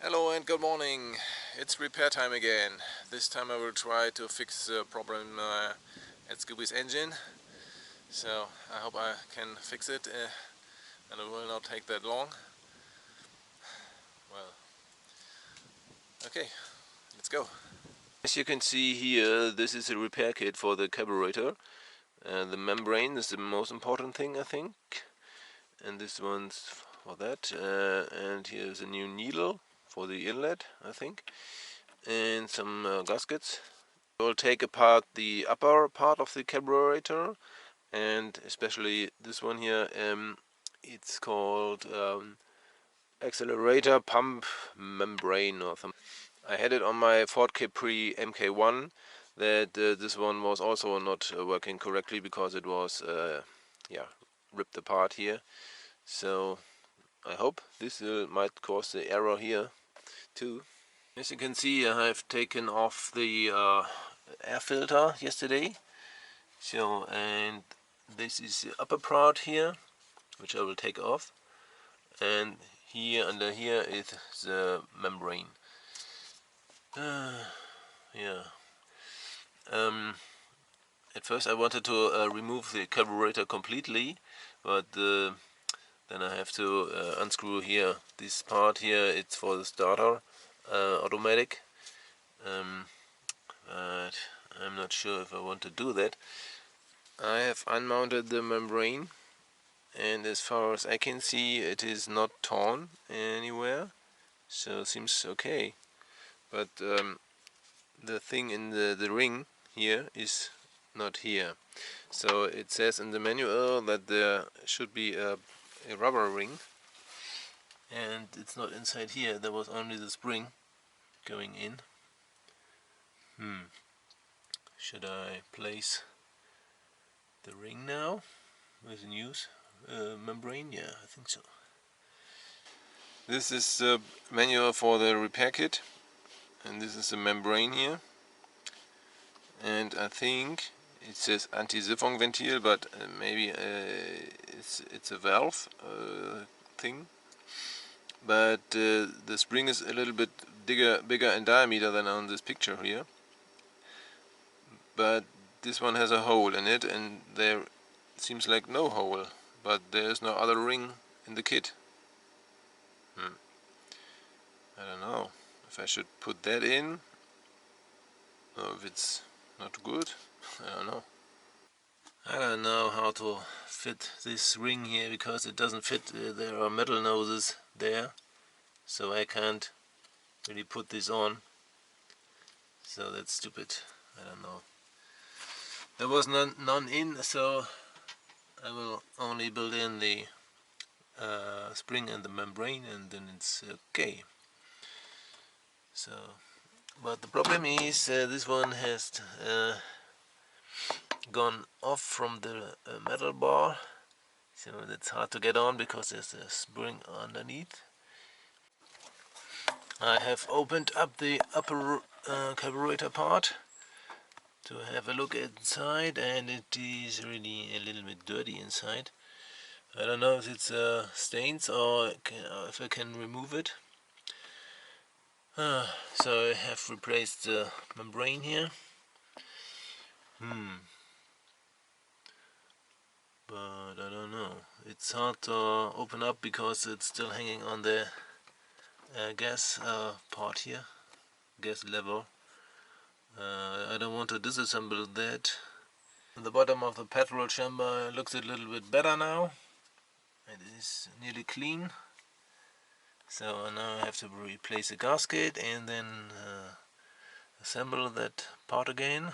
Hello and good morning. It's repair time again. This time I will try to fix the problem at Scooby's engine. So I hope I can fix it and it will not take that long. Well, okay, let's go. As you can see here, this is a repair kit for the carburetor. The membrane is the most important thing, I think. And this one's for that. And here's a new needle for the inlet, I think. And some gaskets. We'll take apart the upper part of the carburetor, and especially this one here. It's called accelerator pump membrane or something. I had it on my Ford Capri MK1 that this one was also not working correctly because it was ripped apart here. So I hope this might cause the error here too. As you can see, I've taken off the air filter yesterday. So, and this is the upper part here, which I will take off, and here under here is the membrane. Yeah. At first I wanted to remove the carburetor completely, but then I have to unscrew here. This part here, it's for the starter, automatic. But I'm not sure if I want to do that. I have unmounted the membrane, and as far as I can see it is not torn anywhere, so it seems okay. But the thing in the ring here is not here. So it says in the manual that there should be a rubber ring, and it's not inside here. There was only the spring going in. Should I place the ring now with the new membrane? Yeah, I think so. This is the manual for the repair kit, and this is the membrane here, and I think it says anti-siphon ventil, but maybe it's a valve thing. But the spring is a little bit bigger in diameter than on this picture here. But this one has a hole in it, and there seems like no hole, but there is no other ring in the kit. I don't know if I should put that in, or if it's not good. I don't know. I don't know how to fit this ring here because it doesn't fit. There are metal noses there, so I can't really put this on. So that's stupid. I don't know. There was none in, so I will only build in the spring and the membrane, and then it's okay. So, but the problem is this one has gone off from the metal bar, so it's hard to get on because there's a spring underneath. I have opened up the upper carburetor part to have a look inside, and it is really a little bit dirty inside. I don't know if it's stains or if I can remove it. So I have replaced the membrane here. But I don't know. It's hard to open up because it's still hanging on the gas part here, gas level. I don't want to disassemble that. The bottom of the petrol chamber looks a little bit better now. It is nearly clean. So now I have to replace the gasket and then assemble that part again.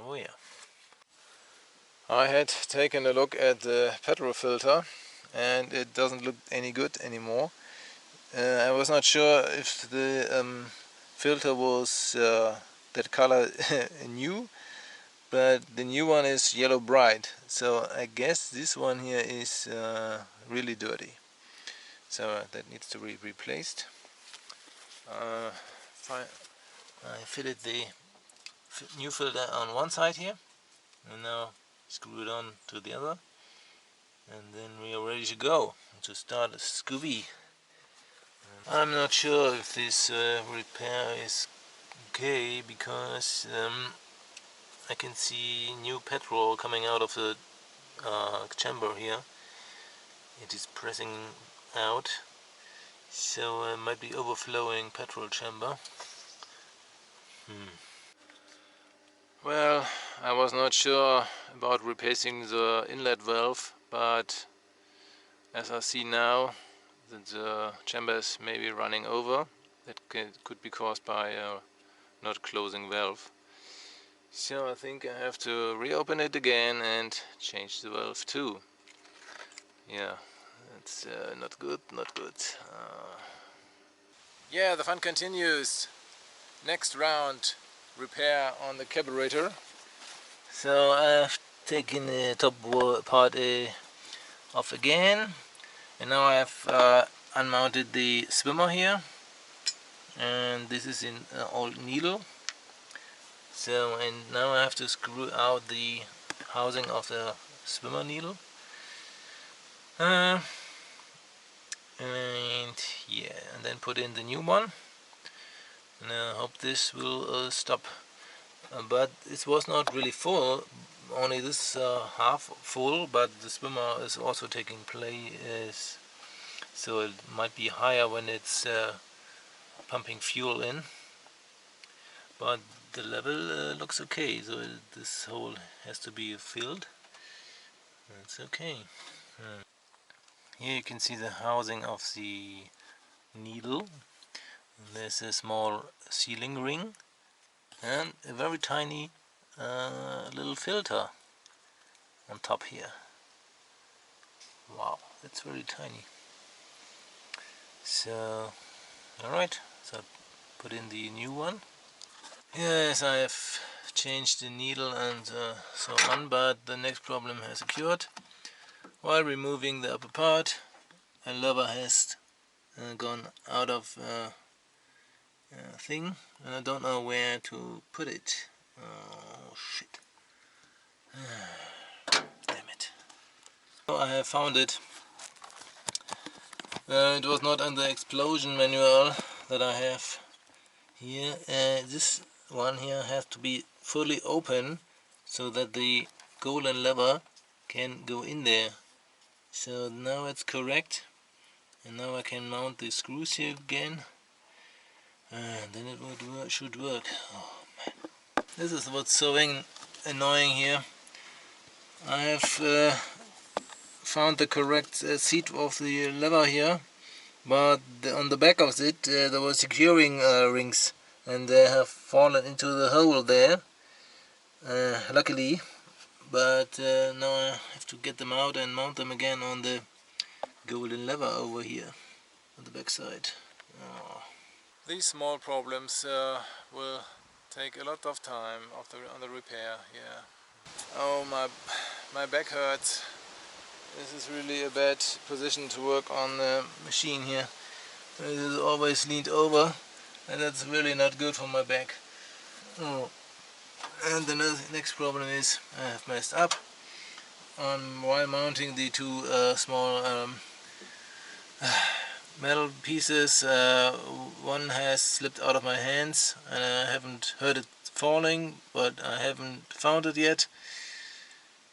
Oh yeah. I had taken a look at the petrol filter, and it doesn't look any good anymore. I was not sure if the filter was that color new, but the new one is yellow bright, so I guess this one here is really dirty, so that needs to be replaced. I fitted the new filter on one side here, and now screw it on to the other, and then we are ready to go to start a Scooby. I'm not sure if this repair is okay, because I can see new petrol coming out of the chamber here. It is pressing out, so it might be overflowing petrol chamber. Well, I was not sure about replacing the inlet valve, but as I see now that the chamber is maybe running over. That could be caused by a not closing valve. So I think I have to reopen it again and change the valve too. Yeah, it's not good, not good. Yeah, the fun continues. Next round, repair on the carburetor. So I've taken the top part off again, and now I've unmounted the swimmer here, and this is in old needle. So, and now I have to screw out the housing of the swimmer needle. And yeah, and then put in the new one. And I hope this will stop. But it was not really full, only this half full, but the swimmer is also taking place, so it might be higher when it's pumping fuel in. But the level looks okay, so this hole has to be filled. That's okay. Here you can see the housing of the needle. There's a small sealing ring and a very tiny little filter on top here. Wow, that's very tiny. So, alright, so put in the new one. Yes, I have changed the needle and so on, but the next problem has occurred. While removing the upper part, a lever has gone out of thing, and I don't know where to put it. Oh shit. Damn it. So I have found it. It was not in the explosion manual that I have here. This one here has to be fully open so that the golden lever can go in there. So now it's correct, and now I can mount the screws here again, and then it should work. Oh man, this is what's so annoying here. I have found the correct seat of the lever here, but on the back of it there were securing rings, and they have fallen into the hole there, luckily. But now I have to get them out and mount them again on the golden lever over here on the back side. Oh. These small problems will take a lot of time on the repair. Yeah. Oh, my back hurts. This is really a bad position to work on the machine here. It is always leaned over, and that's really not good for my back. Oh. And the next problem is I have messed up while mounting the two small metal pieces. One has slipped out of my hands, and I haven't heard it falling, but I haven't found it yet.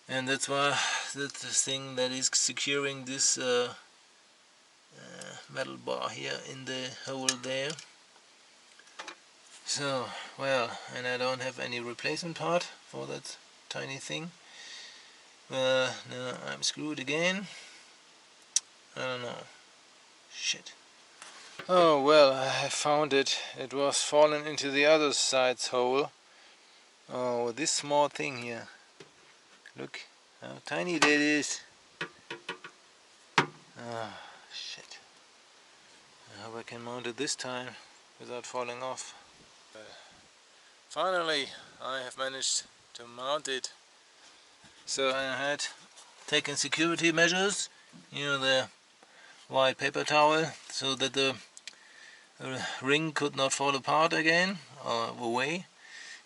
And that's why that's the thing that is securing this metal bar here in the hole there. So, well, and I don't have any replacement part for that tiny thing. Now I'm screwed again. I don't know. Shit. Oh well, I have found it. It was fallen into the other side's hole. Oh, this small thing here. Look how tiny that is. Oh, shit. I hope I can mount it this time without falling off. Finally, I have managed to mount it. So I had taken security measures, you know, the white paper towel, so that the ring could not fall apart again or away.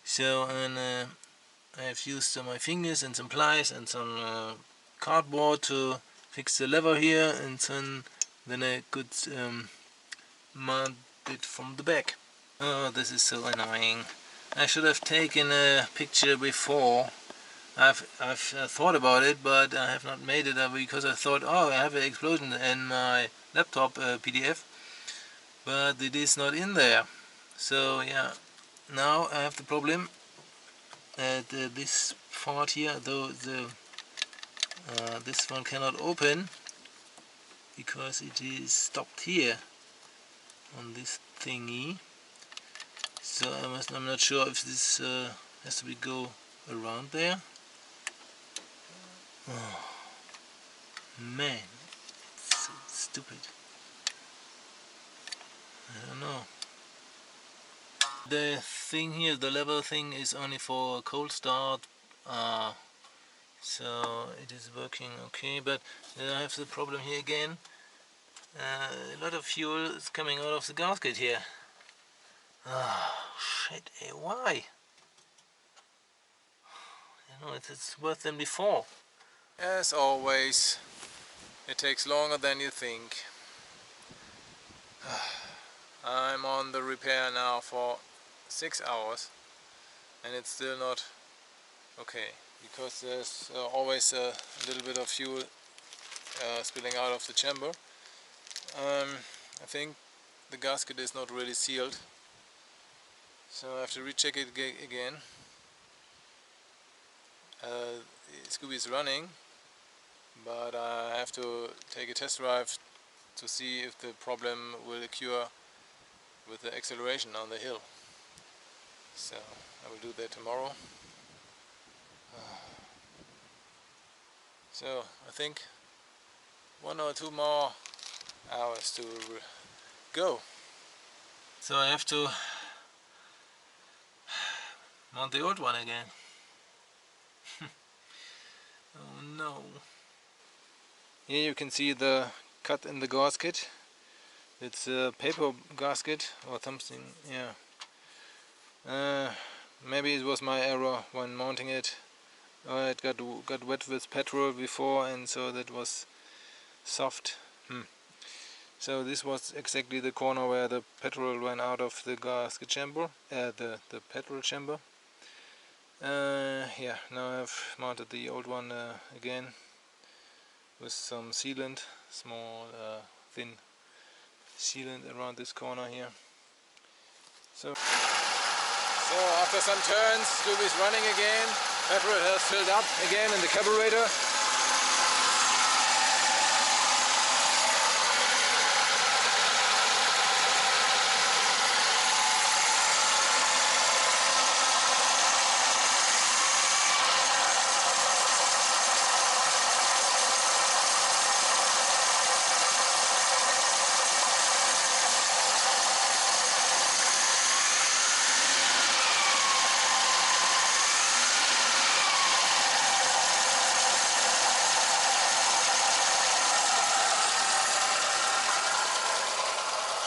So, and I have used my fingers and some pliers and some cardboard to fix the lever here, and then I could mount it from the back. Oh, this is so annoying. I should have taken a picture before. I've thought about it, but I have not made it because I thought, oh, I have an explosion in my laptop PDF, but it is not in there. So yeah, now I have the problem that this part here, though this one cannot open because it is stopped here on this thingy. So I'm not sure if this has to go around there. Oh man, it's so stupid. I don't know. The thing here, the lever thing, is only for a cold start, so it is working okay, but I have the problem here again. A lot of fuel is coming out of the gasket here. Ah, shit, why? You know, it's worse than before. As always, it takes longer than you think. I'm on the repair now for 6 hours and it's still not okay, because there's always a little bit of fuel spilling out of the chamber. I think the gasket is not really sealed, so I have to recheck it again. Scooby is running, but I have to take a test drive to see if the problem will occur with the acceleration on the hill. So I will do that tomorrow. So I think 1 or 2 more hours to go. So I have to mount the old one again. Oh no. Here you can see the cut in the gasket. It's a paper gasket or something, yeah. Maybe it was my error when mounting it. It got wet with petrol before, and so that was soft. So this was exactly the corner where the petrol ran out of the gasket chamber, the petrol chamber. Yeah, now I've mounted the old one again with some sealant, small thin sealant around this corner here. So after some turns, Scooby is running again. Petrol has filled up again in the carburetor.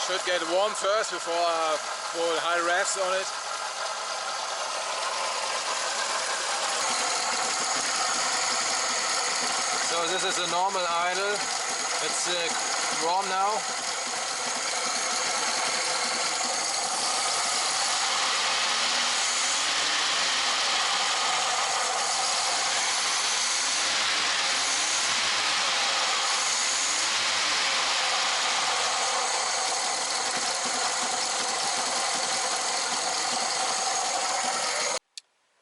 Should get warm first before I put high revs on it. So this is a normal idle. It's warm now.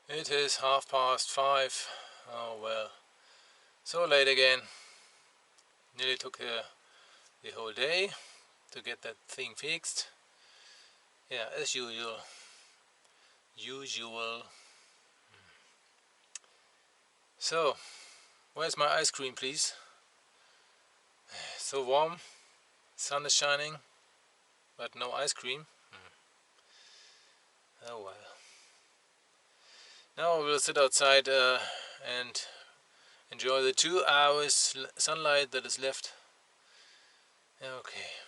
It is 5:30. Oh well, so late again. Nearly took the whole day to get that thing fixed. Yeah, as usual. So, where's my ice cream, please? So warm, sun is shining, but no ice cream. Oh well. Now we'll sit outside and enjoy the 2 hours sunlight that is left. Okay.